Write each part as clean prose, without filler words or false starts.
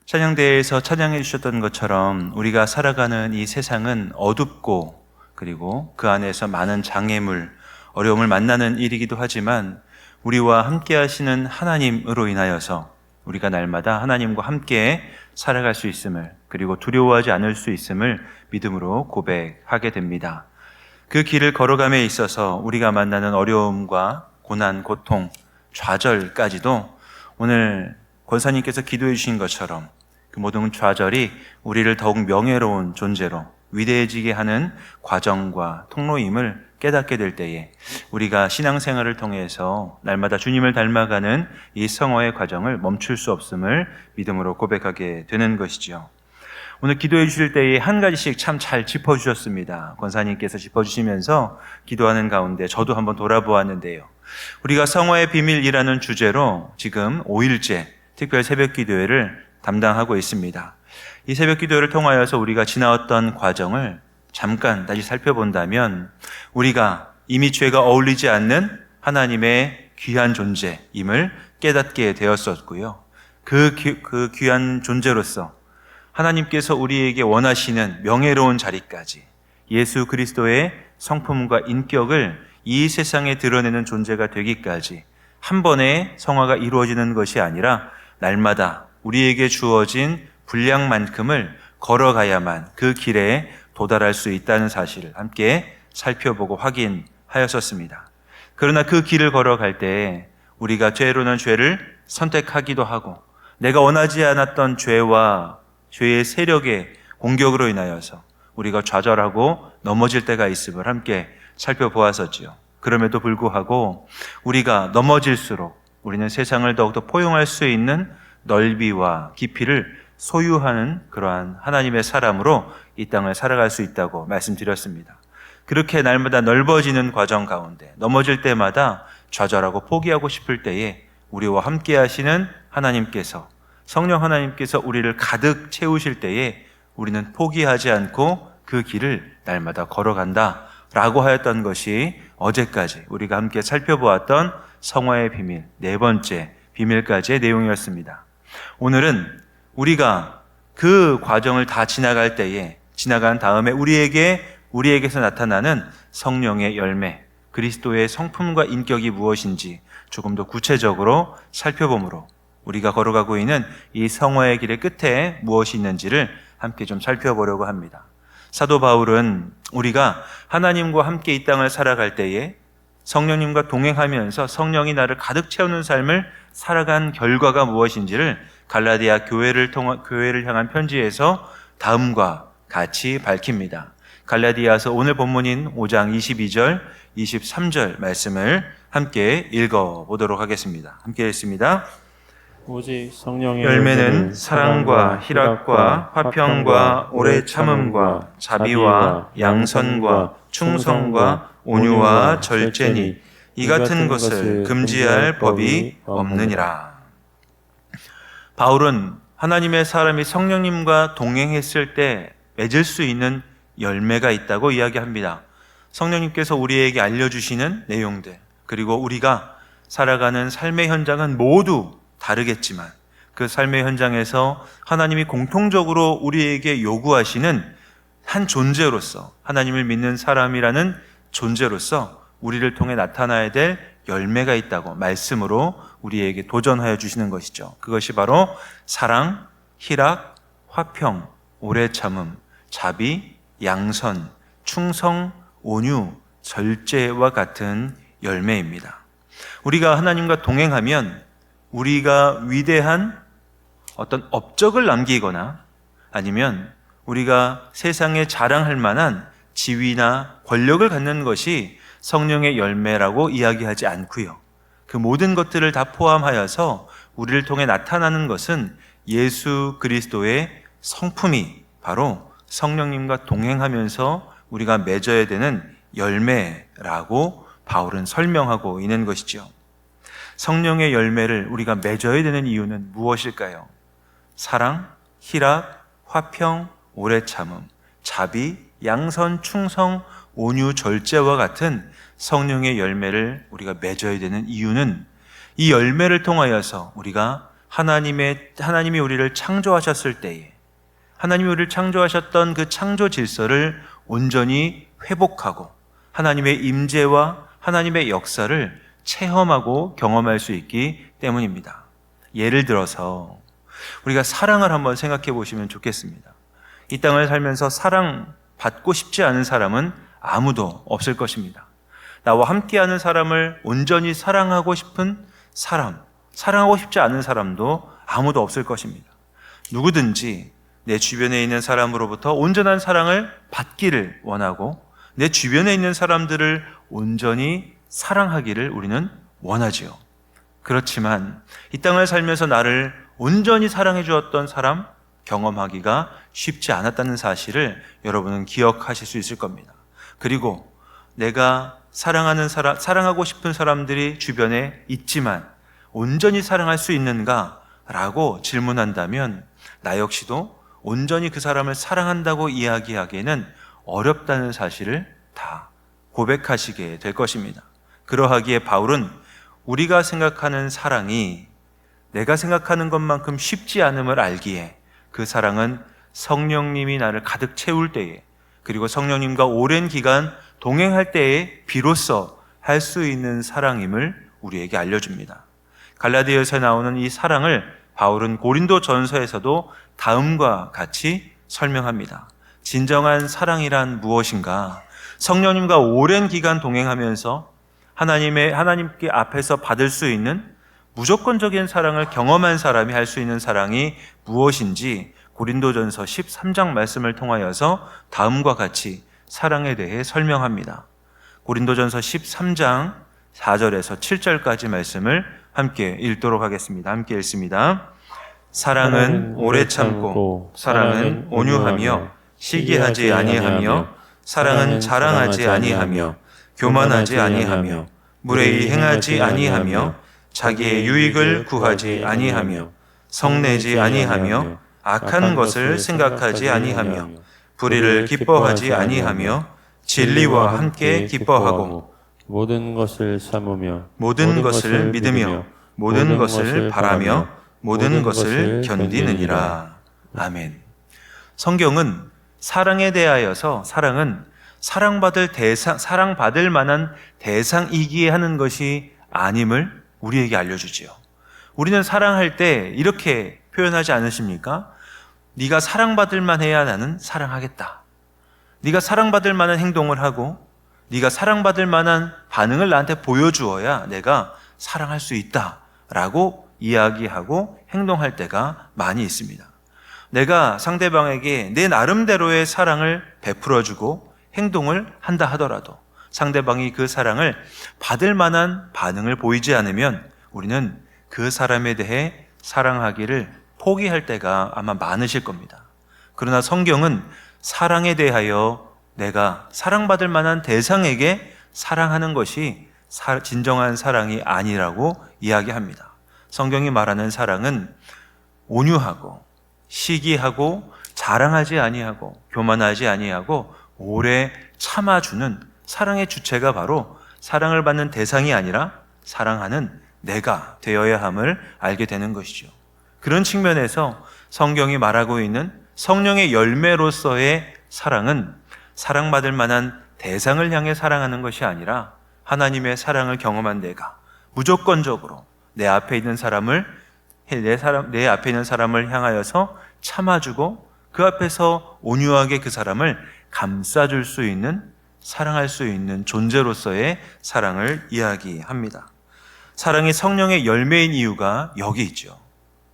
찬양대회에서 찬양해 주셨던 것처럼 우리가 살아가는 이 세상은 어둡고 그리고 그 안에서 많은 장애물, 어려움을 만나는 일이기도 하지만 우리와 함께 하시는 하나님으로 인하여서 우리가 날마다 하나님과 함께 살아갈 수 있음을, 그리고 두려워하지 않을 수 있음을 믿음으로 고백하게 됩니다. 그 길을 걸어감에 있어서 우리가 만나는 어려움과 고난, 고통, 좌절까지도 오늘 권사님께서 기도해 주신 것처럼 그 모든 좌절이 우리를 더욱 명예로운 존재로 위대해지게 하는 과정과 통로임을 깨닫게 될 때에 우리가 신앙생활을 통해서 날마다 주님을 닮아가는 이 성화의 과정을 멈출 수 없음을 믿음으로 고백하게 되는 것이죠. 오늘 기도해 주실 때에 한 가지씩 참 잘 짚어주셨습니다. 권사님께서 짚어주시면서 기도하는 가운데 저도 한번 돌아보았는데요. 우리가 성화의 비밀이라는 주제로 지금 5일째 특별 새벽 기도회를 담당하고 있습니다. 이 새벽 기도회를 통하여서 우리가 지나왔던 과정을 잠깐 다시 살펴본다면 우리가 이미 죄가 어울리지 않는 하나님의 귀한 존재임을 깨닫게 되었었고요. 그 귀한 존재로서 하나님께서 우리에게 원하시는 명예로운 자리까지 예수 그리스도의 성품과 인격을 이 세상에 드러내는 존재가 되기까지 한 번에 성화가 이루어지는 것이 아니라 날마다 우리에게 주어진 분량만큼을 걸어가야만 그 길에 도달할 수 있다는 사실을 함께 살펴보고 확인하였었습니다. 그러나 그 길을 걸어갈 때 우리가 죄로는 죄를 선택하기도 하고 내가 원하지 않았던 죄와 죄의 세력의 공격으로 인하여서 우리가 좌절하고 넘어질 때가 있음을 함께 살펴보았었지요. 그럼에도 불구하고 우리가 넘어질수록 우리는 세상을 더욱더 포용할 수 있는 넓이와 깊이를 소유하는 그러한 하나님의 사람으로 이 땅을 살아갈 수 있다고 말씀드렸습니다. 그렇게 날마다 넓어지는 과정 가운데 넘어질 때마다 좌절하고 포기하고 싶을 때에 우리와 함께 하시는 하나님께서, 성령 하나님께서 우리를 가득 채우실 때에 우리는 포기하지 않고 그 길을 날마다 걸어간다 라고 하였던 것이 어제까지 우리가 함께 살펴보았던 성화의 비밀, 네 번째 비밀까지의 내용이었습니다. 오늘은 우리가 그 과정을 다 지나간 다음에 우리에게서 나타나는 성령의 열매, 그리스도의 성품과 인격이 무엇인지 조금 더 구체적으로 살펴보므로 우리가 걸어가고 있는 이 성화의 길의 끝에 무엇이 있는지를 함께 좀 살펴보려고 합니다. 사도 바울은 우리가 하나님과 함께 이 땅을 살아갈 때에 성령님과 동행하면서 성령이 나를 가득 채우는 삶을 살아간 결과가 무엇인지를 갈라디아 교회를 향한 편지에서 다음과 같이 밝힙니다. 갈라디아서 오늘 본문인 5장 22절, 23절 말씀을 함께 읽어보도록 하겠습니다. 함께 읽습니다. 오직 성령의 열매는 사랑과 희락과 화평과 오래 참음과 자비와 양선과 충성과 온유와 절제니 이 같은 것을 금지할 법이 없느니라. 바울은 하나님의 사람이 성령님과 동행했을 때 맺을 수 있는 열매가 있다고 이야기합니다. 성령님께서 우리에게 알려주시는 내용들, 그리고 우리가 살아가는 삶의 현장은 모두 다르겠지만 그 삶의 현장에서 하나님이 공통적으로 우리에게 요구하시는 한 존재로서, 하나님을 믿는 사람이라는 존재로서 우리를 통해 나타나야 될 열매가 있다고 말씀으로 우리에게 도전하여 주시는 것이죠. 그것이 바로 사랑, 희락, 화평, 오래 참음, 자비, 양선, 충성, 온유, 절제와 같은 열매입니다. 우리가 하나님과 동행하면 우리가 위대한 어떤 업적을 남기거나 아니면 우리가 세상에 자랑할 만한 지위나 권력을 갖는 것이 성령의 열매라고 이야기하지 않고요. 그 모든 것들을 다 포함하여서 우리를 통해 나타나는 것은 예수 그리스도의 성품이 바로 성령님과 동행하면서 우리가 맺어야 되는 열매라고 바울은 설명하고 있는 것이죠. 성령의 열매를 우리가 맺어야 되는 이유는 무엇일까요? 사랑, 희락, 화평, 오래 참음, 자비, 양선, 충성, 온유, 절제와 같은 성령의 열매를 우리가 맺어야 되는 이유는 이 열매를 통하여서 우리가 하나님이 우리를 창조하셨을 때에 하나님이 우리를 창조하셨던 그 창조 질서를 온전히 회복하고 하나님의 임재와 하나님의 역사를 체험하고 경험할 수 있기 때문입니다. 예를 들어서 우리가 사랑을 한번 생각해 보시면 좋겠습니다. 이 땅을 살면서 사랑받고 싶지 않은 사람은 아무도 없을 것입니다. 나와 함께하는 사람을 온전히 사랑하고 싶은 사람, 사랑하고 싶지 않은 사람도 아무도 없을 것입니다. 누구든지 내 주변에 있는 사람으로부터 온전한 사랑을 받기를 원하고 내 주변에 있는 사람들을 온전히 사랑하기를 우리는 원하지요. 그렇지만 이 땅을 살면서 나를 온전히 사랑해 주었던 사람 경험하기가 쉽지 않았다는 사실을 여러분은 기억하실 수 있을 겁니다. 그리고 내가 사랑하고 싶은 사람들이 주변에 있지만 온전히 사랑할 수 있는가? 라고 질문한다면 나 역시도 온전히 그 사람을 사랑한다고 이야기하기에는 어렵다는 사실을 다 고백하시게 될 것입니다. 그러하기에 바울은 우리가 생각하는 사랑이 내가 생각하는 것만큼 쉽지 않음을 알기에 그 사랑은 성령님이 나를 가득 채울 때에 그리고 성령님과 오랜 기간 동행할 때에 비로소 할 수 있는 사랑임을 우리에게 알려줍니다. 갈라디아서에 나오는 이 사랑을 바울은 고린도 전서에서도 다음과 같이 설명합니다. 진정한 사랑이란 무엇인가? 성령님과 오랜 기간 동행하면서 하나님께 앞에서 받을 수 있는 무조건적인 사랑을 경험한 사람이 할 수 있는 사랑이 무엇인지 고린도전서 13장 말씀을 통하여서 다음과 같이 사랑에 대해 설명합니다. 고린도전서 13장 4절에서 7절까지 말씀을 함께 읽도록 하겠습니다. 함께 읽습니다. 사랑은 오래 참고 사랑은 온유하며 시기하지 아니하며 사랑은 자랑하지 아니하며 교만하지 아니하며 무례히 행하지 아니하며 자기의 유익을 구하지 아니하며 성내지 아니하며 악한 것을 생각하지 아니하며 불의를 기뻐하지 아니하며 진리와 함께 기뻐하고 모든 것을 참으며 모든 것을 믿으며 모든 것을 바라며 모든 것을 견디느니라. 아멘. 성경은 사랑에 대하여서 사랑은 사랑받을 만한 대상이기에 하는 것이 아님을 우리에게 알려주지요. 우리는 사랑할 때 이렇게 표현하지 않으십니까? 네가 사랑받을 만해야 나는 사랑하겠다. 네가 사랑받을 만한 행동을 하고 네가 사랑받을 만한 반응을 나한테 보여주어야 내가 사랑할 수 있다라고 이야기하고 행동할 때가 많이 있습니다. 내가 상대방에게 내 나름대로의 사랑을 베풀어주고 행동을 한다 하더라도 상대방이 그 사랑을 받을 만한 반응을 보이지 않으면 우리는 그 사람에 대해 사랑하기를 포기할 때가 아마 많으실 겁니다. 그러나 성경은 사랑에 대하여 내가 사랑받을 만한 대상에게 사랑하는 것이 진정한 사랑이 아니라고 이야기합니다. 성경이 말하는 사랑은 온유하고 시기하고 자랑하지 아니하고 교만하지 아니하고 오래 참아주는 사랑의 주체가 바로 사랑을 받는 대상이 아니라 사랑하는 내가 되어야 함을 알게 되는 것이죠. 그런 측면에서 성경이 말하고 있는 성령의 열매로서의 사랑은 사랑받을 만한 대상을 향해 사랑하는 것이 아니라 하나님의 사랑을 경험한 내가 무조건적으로 내 앞에 있는 사람을 향하여서 참아주고 그 앞에서 온유하게 그 사람을 감싸줄 수 있는 사랑할 수 있는 존재로서의 사랑을 이야기합니다. 사랑이 성령의 열매인 이유가 여기 있죠.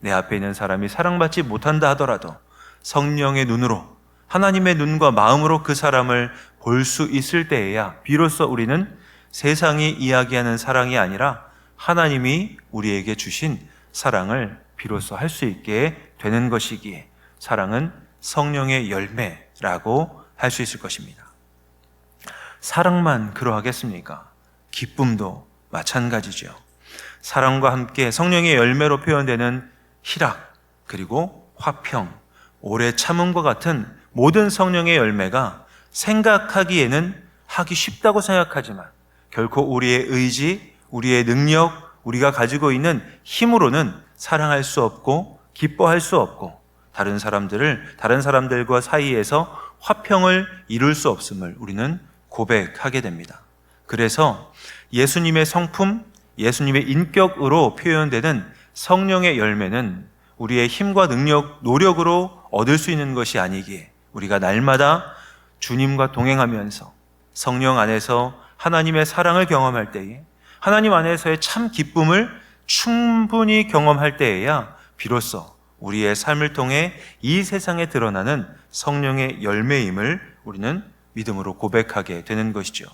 내 앞에 있는 사람이 사랑받지 못한다 하더라도 성령의 눈으로 하나님의 눈과 마음으로 그 사람을 볼 수 있을 때에야 비로소 우리는 세상이 이야기하는 사랑이 아니라 하나님이 우리에게 주신 사랑을 비로소 할 수 있게 되는 것이기에 사랑은 성령의 열매라고 할 수 있을 것입니다. 사랑만 그러하겠습니까? 기쁨도 마찬가지죠. 사랑과 함께 성령의 열매로 표현되는 희락, 그리고 화평, 오래 참음과 같은 모든 성령의 열매가 생각하기에는 하기 쉽다고 생각하지만 결코 우리의 의지, 우리의 능력, 우리가 가지고 있는 힘으로는 사랑할 수 없고 기뻐할 수 없고 다른 사람들과 사이에서 화평을 이룰 수 없음을 우리는 고백하게 됩니다. 그래서 예수님의 성품, 예수님의 인격으로 표현되는 성령의 열매는 우리의 힘과 노력으로 얻을 수 있는 것이 아니기에 우리가 날마다 주님과 동행하면서 성령 안에서 하나님의 사랑을 경험할 때에 하나님 안에서의 참 기쁨을 충분히 경험할 때에야 비로소 우리의 삶을 통해 이 세상에 드러나는 성령의 열매임을 우리는 믿음으로 고백하게 되는 것이죠.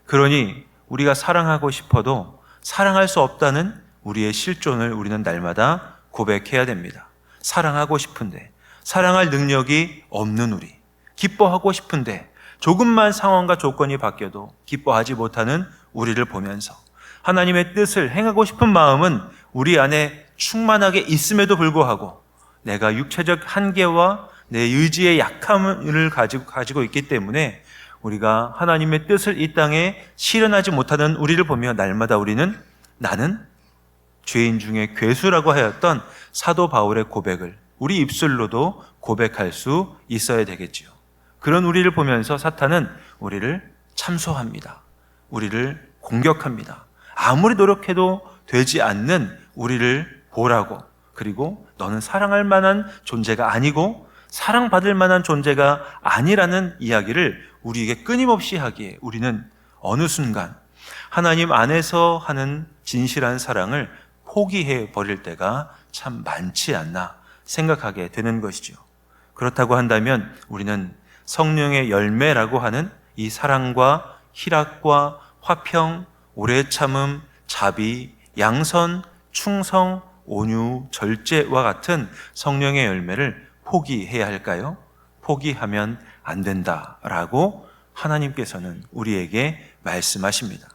그러니 우리가 사랑하고 싶어도 사랑할 수 없다는 우리의 실존을 우리는 날마다 고백해야 됩니다. 사랑하고 싶은데 사랑할 능력이 없는 우리, 기뻐하고 싶은데 조금만 상황과 조건이 바뀌어도 기뻐하지 못하는 우리를 보면서 하나님의 뜻을 행하고 싶은 마음은 우리 안에 충만하게 있음에도 불구하고 내가 육체적 한계와 내 의지의 약함을 가지고 있기 때문에 우리가 하나님의 뜻을 이 땅에 실현하지 못하는 우리를 보며 날마다 우리는 나는 죄인 중에 괴수라고 하였던 사도 바울의 고백을 우리 입술로도 고백할 수 있어야 되겠지요. 그런 우리를 보면서 사탄은 우리를 참소합니다. 우리를 공격합니다. 아무리 노력해도 되지 않는 우리를 보라고, 그리고 너는 사랑할 만한 존재가 아니고 사랑받을 만한 존재가 아니라는 이야기를 우리에게 끊임없이 하기에 우리는 어느 순간 하나님 안에서 하는 진실한 사랑을 포기해 버릴 때가 참 많지 않나 생각하게 되는 것이죠. 그렇다고 한다면 우리는 성령의 열매라고 하는 이 사랑과 희락과 화평, 오래 참음, 자비, 양선, 충성, 온유, 절제와 같은 성령의 열매를 포기해야 할까요? 포기하면 안 된다라고 하나님께서는 우리에게 말씀하십니다.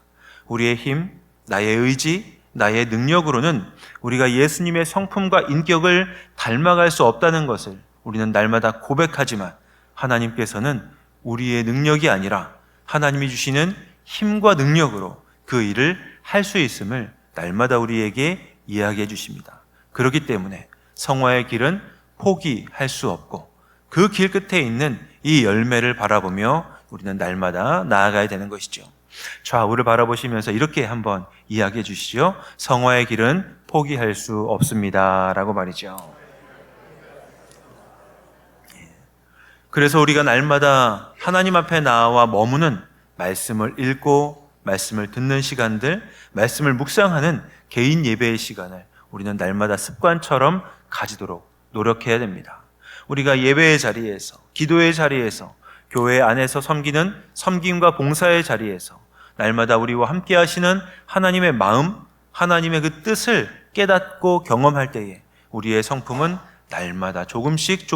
우리의 힘, 나의 의지, 나의 능력으로는 우리가 예수님의 성품과 인격을 닮아갈 수 없다는 것을 우리는 날마다 고백하지만 하나님께서는 우리의 능력이 아니라 하나님이 주시는 힘과 능력으로 그 일을 할 수 있음을 날마다 우리에게 이야기해 주십니다. 그렇기 때문에 성화의 길은 포기할 수 없고 그 길 끝에 있는 이 열매를 바라보며 우리는 날마다 나아가야 되는 것이죠. 좌우를 바라보시면서 이렇게 한번 이야기해 주시죠. 성화의 길은 포기할 수 없습니다 라고 말이죠. 그래서 우리가 날마다 하나님 앞에 나와 머무는 말씀을 읽고 말씀을 듣는 시간들, 말씀을 묵상하는 개인 예배의 시간을 우리는 날마다 습관처럼 가지도록 노력해야 됩니다. 우리가 예배의 자리에서, 기도의 자리에서, 교회 안에서 섬기는 섬김과 봉사의 자리에서 날마다 우리와 함께 하시는 하나님의 마음, 하나님의 그 뜻을 깨닫고 경험할 때에 우리의 성품은 날마다 조금씩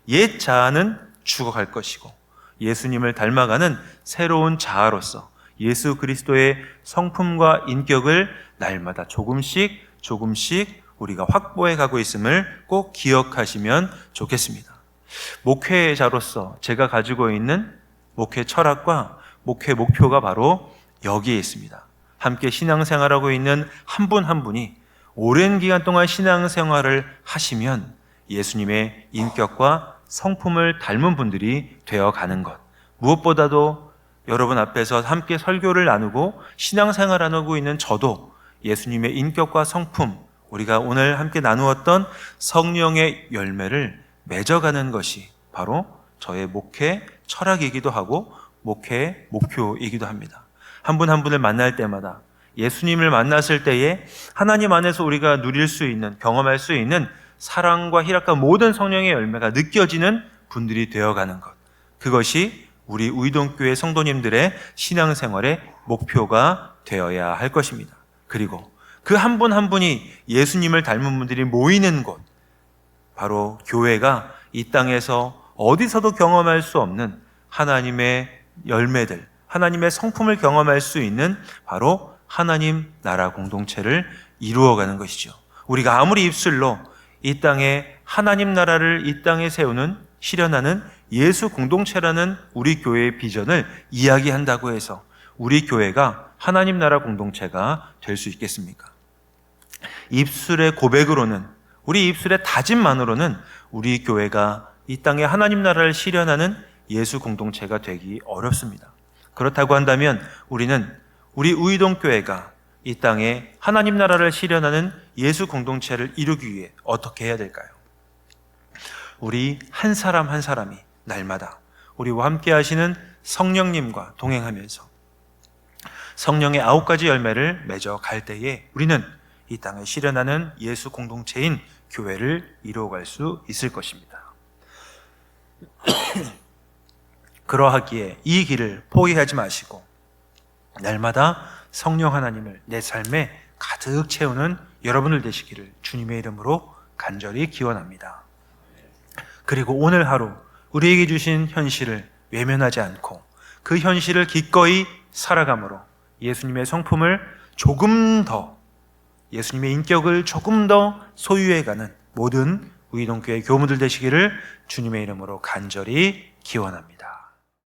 옛 자아는 죽어갈 것이고 예수님을 닮아가는 새로운 자아로서 예수 그리스도의 성품과 인격을 날마다 조금씩 우리가 확보해 가고 있음을 꼭 기억하시면 좋겠습니다. 목회자로서 제가 가지고 있는 목회 철학과 목회 목표가 바로 여기에 있습니다. 함께 신앙생활하고 있는 한 분 한 분이 오랜 기간 동안 신앙생활을 하시면 예수님의 인격과 성품을 닮은 분들이 되어가는 것, 무엇보다도 여러분 앞에서 함께 설교를 나누고 신앙생활 나누고 있는 저도 예수님의 인격과 성품, 우리가 오늘 함께 나누었던 성령의 열매를 맺어가는 것이 바로 저의 목회 철학이기도 하고 목회 목표이기도 합니다. 한 분 한 분을 만날 때마다 예수님을 만났을 때에 하나님 안에서 우리가 누릴 수 있는, 경험할 수 있는 사랑과 희락과 모든 성령의 열매가 느껴지는 분들이 되어가는 것, 그것이 우리 우이동교회 성도님들의 신앙생활의 목표가 되어야 할 것입니다. 그리고 그 한 분 한 분이 예수님을 닮은 분들이 모이는 곳, 바로 교회가 이 땅에서 어디서도 경험할 수 없는 하나님의 열매들, 하나님의 성품을 경험할 수 있는 바로 하나님 나라 공동체를 이루어가는 것이죠. 우리가 아무리 입술로 이 땅에 하나님 나라를 이 땅에 세우는, 실현하는 예수 공동체라는 우리 교회의 비전을 이야기한다고 해서 우리 교회가 하나님 나라 공동체가 될 수 있겠습니까? 입술의 고백으로는, 우리 입술의 다짐만으로는 우리 교회가 이 땅에 하나님 나라를 실현하는 예수 공동체가 되기 어렵습니다. 그렇다고 한다면 우리는 우리 우이동교회가 이 땅에 하나님 나라를 실현하는 예수 공동체를 이루기 위해 어떻게 해야 될까요? 우리 한 사람 한 사람이 날마다 우리와 함께 하시는 성령님과 동행하면서 성령의 9가지 열매를 맺어 갈 때에 우리는 이 땅에 실현하는 예수 공동체인 교회를 이루어갈 수 있을 것입니다. 그러하기에 이 길을 포기하지 마시고 날마다 성령 하나님을 내 삶에 가득 채우는 여러분들 되시기를 주님의 이름으로 간절히 기원합니다. 그리고 오늘 하루 우리에게 주신 현실을 외면하지 않고 그 현실을 기꺼이 살아감으로 예수님의 성품을 조금 더, 예수님의 인격을 조금 더 소유해가는 모든 우이동교회 교우들 되시기를 주님의 이름으로 간절히 기원합니다.